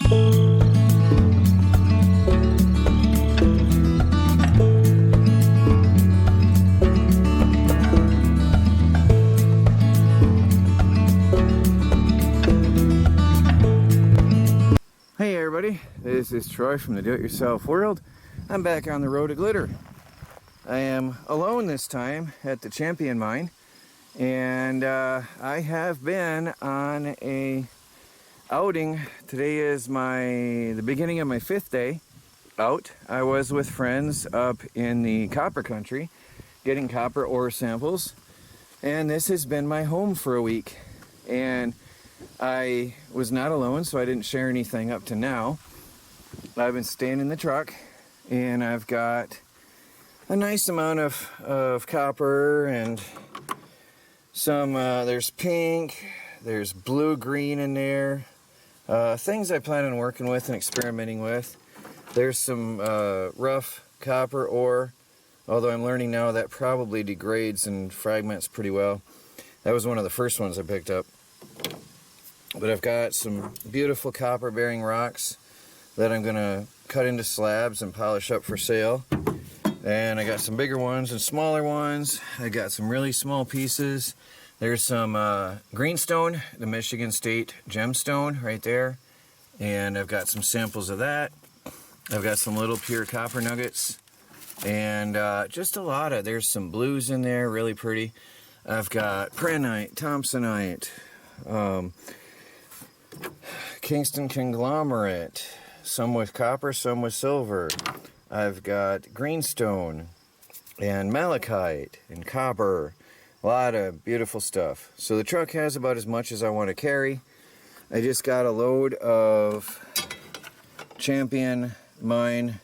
Hey everybody, this is Troy from the Do-It-Yourself World. I'm back on the road to glitter. I am alone this time at the Champion Mine, and I have been on a outing. Today is the beginning of my 5th day out. I was with friends up in the copper country getting copper ore samples, and this has been my home for a week. And I was not alone, so I didn't share anything up to now. I've been staying in the truck, and I've got a nice amount of copper and some, there's pink, there's blue-green in there. Things I plan on working with and experimenting with. There's some rough copper ore, although I'm learning now that probably degrades and fragments pretty well. That was one of the first ones I picked up. But I've got some beautiful copper bearing rocks that I'm gonna cut into slabs and polish up for sale. And I got some bigger ones and smaller ones. I got some really small pieces. There's some greenstone, the Michigan State Gemstone right there. And I've got some samples of that. I've got some little pure copper nuggets. And just a lot of, there's some blues in there, really pretty. I've got Thrunite, Thompsonite, Kingston conglomerate, some with copper, some with silver. I've got greenstone and malachite and copper. A lot of beautiful stuff. So the truck has about as much as I want to carry. I just got a load of Champion Mine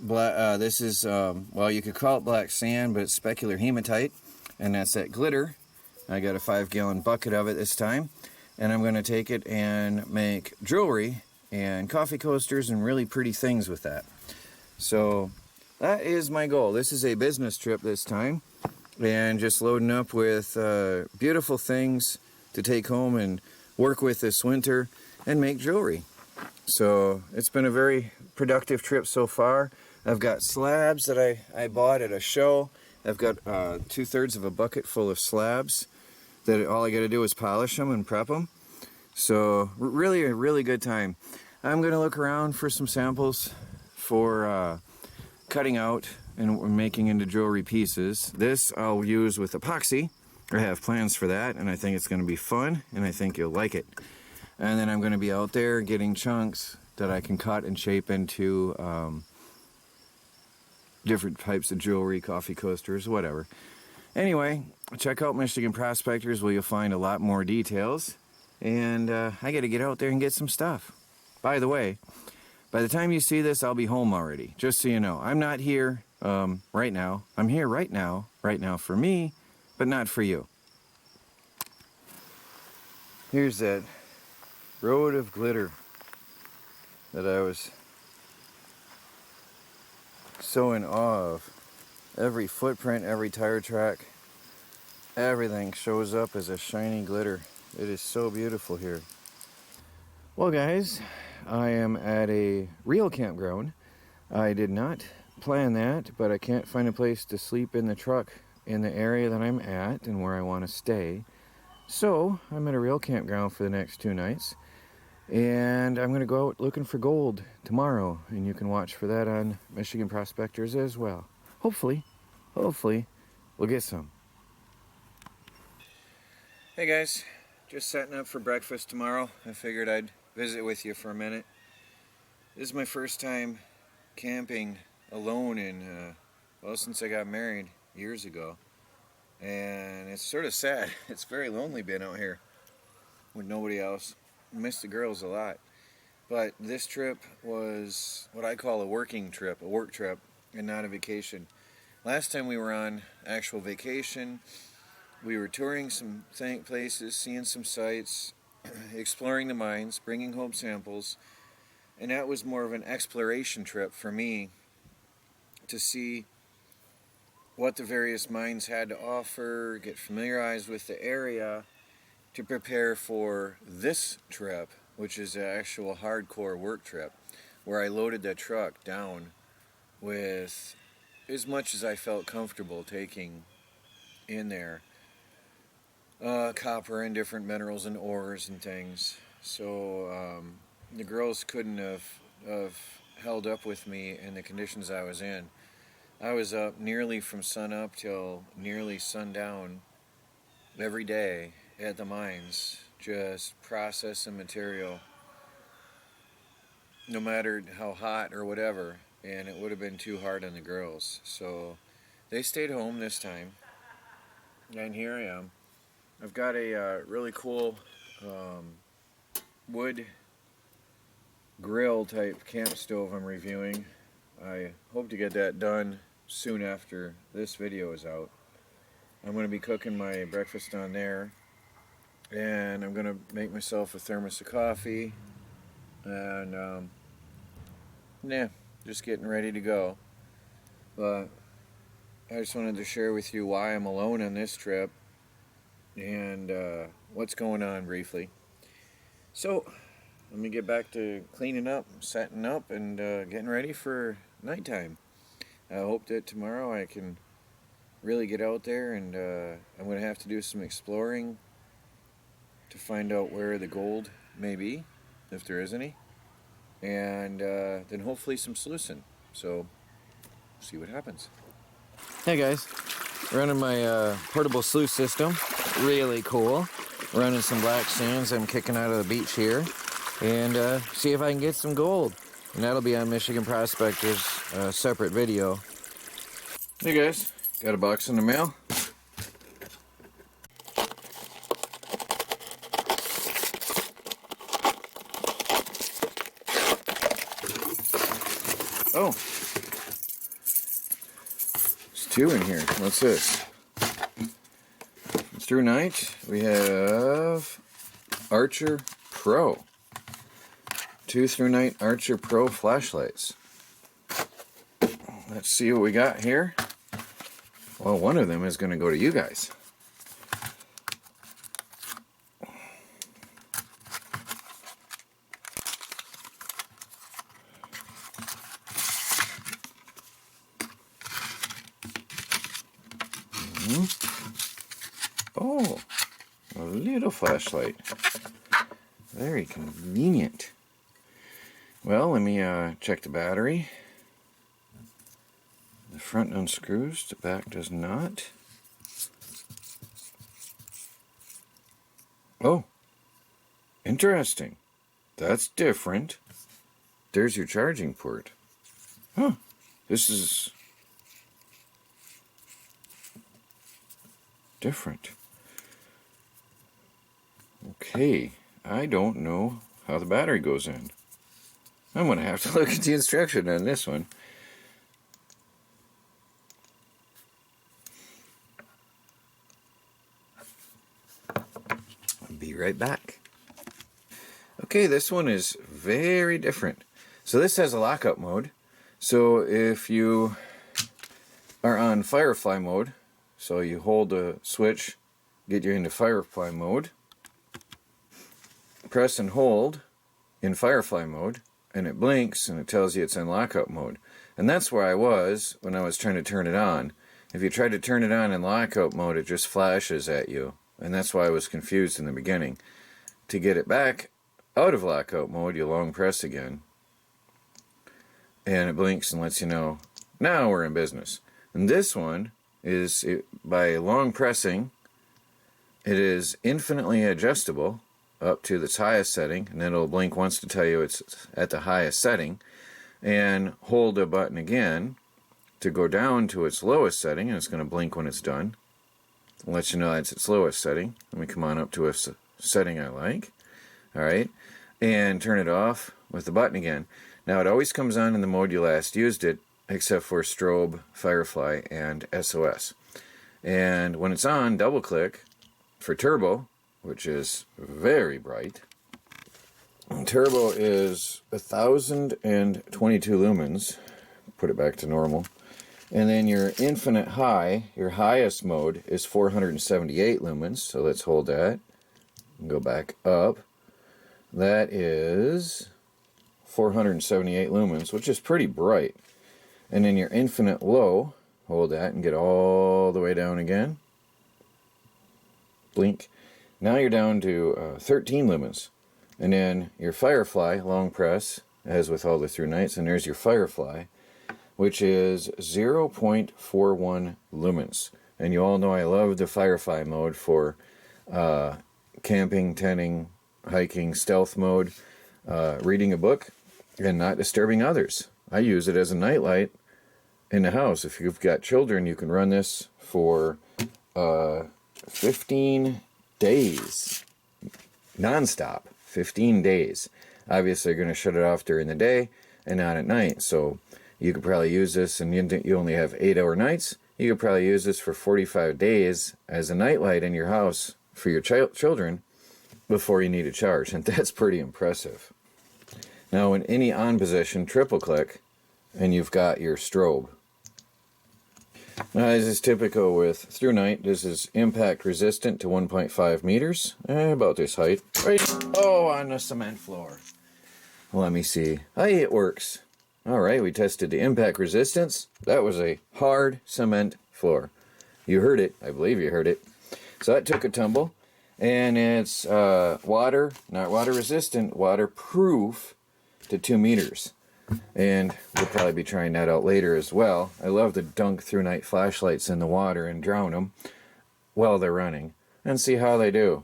black. This is, well, you could call it black sand, but it's specular hematite, and that's that glitter. I got a 5-gallon bucket of it this time. And I'm going to take it and make jewelry and coffee coasters and really pretty things with that. So that is my goal. This is a business trip this time, and just loading up with beautiful things to take home and work with this winter and make jewelry. So it's been a very productive trip so far. I've got slabs that I bought at a show. I've got 2/3 of a bucket full of slabs that all I got to do is polish them and prep them. So really a really good time. I'm going to look around for some samples for cutting out and making into jewelry pieces. This I'll use with epoxy. I have plans for that, and I think it's going to be fun, and I think you'll like it. And then I'm going to be out there getting chunks that I can cut and shape into different types of jewelry, coffee coasters, whatever. Anyway, check out Michigan Prospectors where you'll find a lot more details. And I got to get out there and get some stuff. By the way, by the time you see this, I'll be home already. Just so you know, I'm not here right now. I'm here right now for me, but not for you. Here's that road of glitter that I was so in awe of. Every footprint, every tire track, everything shows up as a shiny glitter. It is so beautiful here. Well guys, I am at a real campground. I did not plan that, but I can't find a place to sleep in the truck in the area that I'm at and where I want to stay. So I'm at a real campground for the next 2 nights. And I'm going to go out looking for gold tomorrow, and you can watch for that on Michigan Prospectors as well. Hopefully we'll get some. Hey guys, just setting up for breakfast tomorrow. I figured I'd visit with you for a minute. This is my first time camping alone in, well, since I got married years ago. And it's sort of sad. It's very lonely being out here with nobody else. I miss the girls a lot. But this trip was what I call a working trip, a work trip, and not a vacation. Last time we were on actual vacation, we were touring some places, seeing some sights, exploring the mines, bringing home samples, and that was more of an exploration trip for me to see what the various mines had to offer, get familiarized with the area, to prepare for this trip, which is an actual hardcore work trip, where I loaded the truck down with as much as I felt comfortable taking in there. Copper and different minerals and ores and things. So the girls couldn't have held up with me in the conditions I was in. I was up nearly from sun up till nearly sundown every day at the mines, just processing material, no matter how hot or whatever, and it would have been too hard on the girls. So they stayed home this time, and here I am. I've got a really cool wood grill type camp stove I'm reviewing. I hope to get that done soon after this video is out. I'm going to be cooking my breakfast on there, and I'm going to make myself a thermos of coffee, and just getting ready to go. But I just wanted to share with you why I'm alone on this trip and what's going on briefly. So let me get back to cleaning up, setting up, and getting ready for nighttime. I hope that tomorrow I can really get out there, and I'm going to have to do some exploring to find out where the gold may be, if there is any, and then hopefully some sluicing. So see what happens. Hey guys, running my portable sluice system. Really cool. Running some black sands I'm kicking out of the beach here, and see if I can get some gold. And that'll be on Michigan Prospector's separate video. Hey guys, got a box in the mail. Oh, there's two in here. What's this? It's Thrunite. We have Archer Pro. 2 Thrunite Archer Pro flashlights. Let's see what we got here. Well, one of them is going to go to you guys. Oh, a little flashlight. Very convenient. Well, let me check the battery. The front unscrews, the back does not. Oh, interesting. That's different. There's your charging port. Huh, this is different. Okay, I don't know how the battery goes in. I'm going to have to look at the instruction on this one. I'll be right back. Okay, this one is very different. So this has a lockup mode. So if you are on Firefly mode, so you hold the switch, get you into Firefly mode, press and hold in Firefly mode, and it blinks and it tells you it's in lockup mode. And that's where I was when I was trying to turn it on. If you try to turn it on in lockup mode, it just flashes at you. And that's why I was confused in the beginning. To get it back out of lockup mode, you long press again. And it blinks and lets you know, now we're in business. And this one is, by long pressing, it is infinitely adjustable up to its highest setting, and then it'll blink once to tell you it's at the highest setting, and hold a button again to go down to its lowest setting, and it's going to blink when it's done. It'll let you know it's its lowest setting. Let me come on up to a setting I like. Alright, and turn it off with the button again. Now it always comes on in the mode you last used it, except for strobe, Firefly, and SOS. And when it's on, double click for turbo, which is very bright. And turbo is 1022 lumens. Put it back to normal. And then your infinite high, your highest mode, is 478 lumens. So let's hold that and go back up. that is 478 lumens, which is pretty bright. And then your infinite low, hold that and get all the way down again. Blink. Now you're down to 13 lumens. And then your Firefly, long press, as with all the Thrunites, and there's your Firefly, which is 0.41 lumens. And you all know I love the Firefly mode for camping, tenting, hiking, stealth mode, reading a book, and not disturbing others. I use it as a nightlight in the house. If you've got children, you can run this for 15 days, non-stop, 15 days. Obviously, you're going to shut it off during the day and not at night. So you could probably use this, and you only have 8-hour nights. You could probably use this for 45 days as a nightlight in your house for your children before you need a charge. And that's pretty impressive. Now, in any on position, triple click, and you've got your strobe. Now, as is typical with Thrunite, this is impact resistant to 1.5 meters, about this height. Right, on the cement floor. Let me see. Hey, it works. Alright, we tested the impact resistance. That was a hard cement floor. You heard it. I believe you heard it. So that took a tumble. And it's not water resistant, waterproof to 2 meters. And we'll probably be trying that out later as well. I love to dunk Thrunite flashlights in the water and drown them while they're running and see how they do.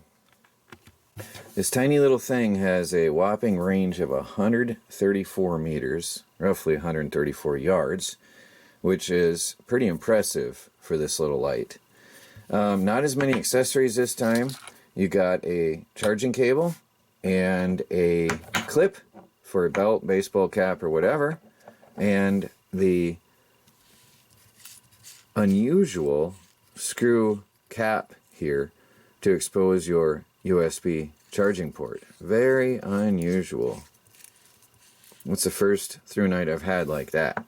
This tiny little thing has a whopping range of 134 meters, roughly 134 yards, which is pretty impressive for this little light. Not as many accessories this time. You got a charging cable and a clip for a belt, baseball cap, or whatever, and the unusual screw cap here to expose your USB charging port. Very unusual. It's the first Thrunite I've had like that.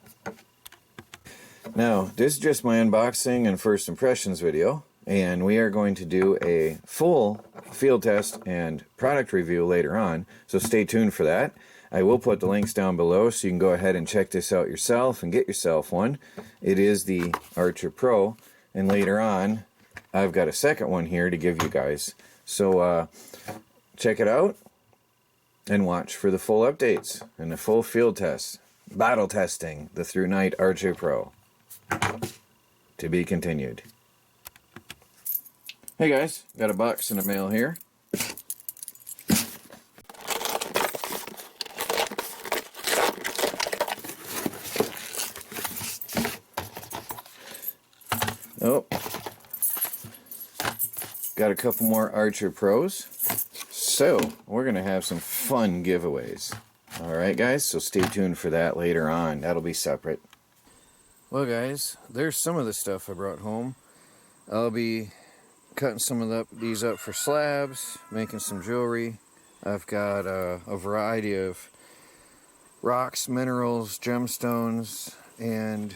Now, this is just my unboxing and first impressions video, and we are going to do a full field test and product review later on, so stay tuned for that. I will put the links down below so you can go ahead and check this out yourself and get yourself one. It is the Archer Pro, and later on I've got a second one here to give you guys. So check it out and watch for the full updates and the full field test, battle testing the Thrunite Archer Pro. To be continued. Hey guys, got a box in the mail here. Oh, got a couple more Archer Pros. So, we're going to have some fun giveaways. Alright guys, so stay tuned for that later on. That'll be separate. Well guys, there's some of the stuff I brought home. I'll be cutting some of these up for slabs, making some jewelry. I've got a variety of rocks, minerals, gemstones, and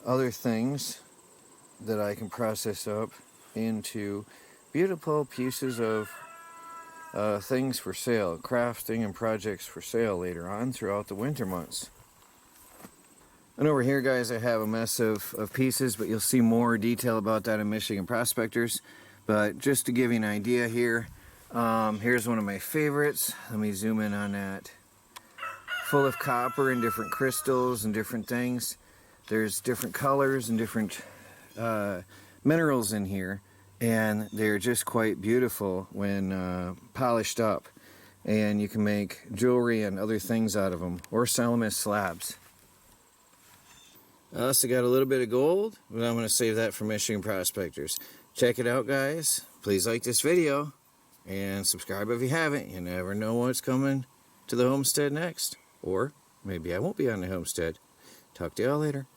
other things that I can process up into beautiful pieces of things for sale, crafting and projects for sale later on throughout the winter months. And over here guys, I have a mess of pieces, but you'll see more detail about that in Michigan Prospectors. But just to give you an idea here, here's one of my favorites. Let me zoom in on that. Full of copper and different crystals and different things. There's different colors and different minerals in here, and they're just quite beautiful when polished up. And you can make jewelry and other things out of them, or sell them as slabs. I also got a little bit of gold, but I'm going to save that for Michigan Prospectors. Check it out guys. Please like this video and subscribe if you haven't. You never know what's coming to the homestead next. Or maybe I won't be on the homestead. Talk to y'all later.